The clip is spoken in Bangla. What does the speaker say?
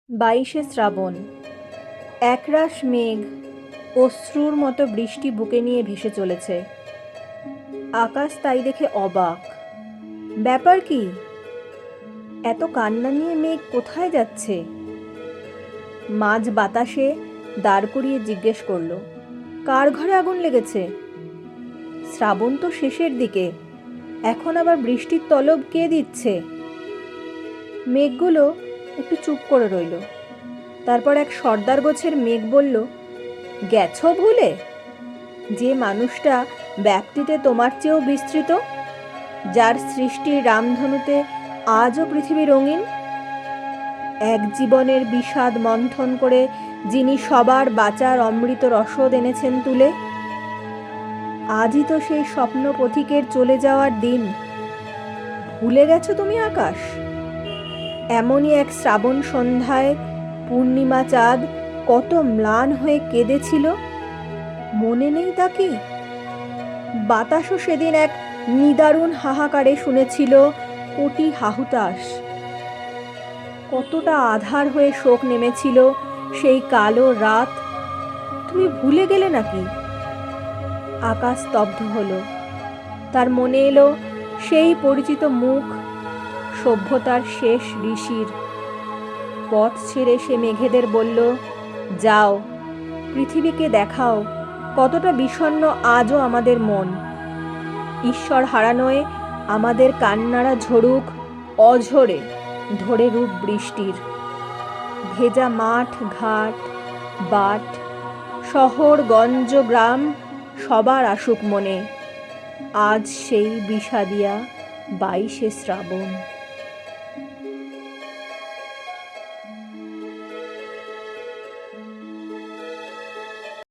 22শে শ্রাবণ। একরাশ মেঘ অশ্রুর মতো বৃষ্টি বুকে নিয়ে ভেসে চলেছে। আকাশ তাই দেখে অবাক। ব্যাপার কি? এত কান্না নিয়ে মেঘ কোথায় যাচ্ছে? মাঝ বাতাসে দাঁড় করিয়ে জিজ্ঞেস করল, কার ঘরে আগুন লেগেছে? শ্রাবণ তো শেষের দিকে, এখন আবার বৃষ্টির তলব কে দিচ্ছে? মেঘগুলো একটু চুপ করে রইল। তারপর এক সর্দার গোছের মেঘ বলল, গেছো ভুলে? যে মানুষটা ব্যাপ্তিতে তোমার চেয়েও বিস্তৃত, যার সৃষ্টির রামধনুতে আজও পৃথিবী রঙিন, এক জীবনের বিষাদ মন্থন করে যিনি সবার বাঁচার অমৃত রসদ এনেছেন তুলে, আজই তো সেই স্বপ্ন পথিকের চলে যাওয়ার দিন। ভুলে গেছো তুমি আকাশ? এমনই এক শ্রাবণ সন্ধ্যায় পূর্ণিমা চাঁদ কত ম্লান হয়ে কেঁদেছিল, মনে নেই তা কি? বাতাসও সেদিন এক নিদারুণ হাহাকারে শুনেছিল কোটি হাহুতাশ। কতটা আধার হয়ে শোক নেমেছিল সেই কালো রাত, তুমি ভুলে গেলে নাকি? আকাশ স্তব্ধ হলো। তার মনে এলো সেই পরিচিত মুখ, সভ্যতার শেষ ঋষির। পথ ছেড়ে সে মেঘেদের বলল, যাও, পৃথিবীকে দেখাও কতটা বিষণ্ণ আজও আমাদের মন। ঈশ্বর হারানোয় আমাদের কান্নারা ঝরুক অঝরে, ধরে রূপ বৃষ্টির। ভেজা মাঠ ঘাট বাট, শহর গঞ্জ গ্রাম সবার আসুক মনে আজ সেই বিষাদিয়া 22শে শ্রাবণ।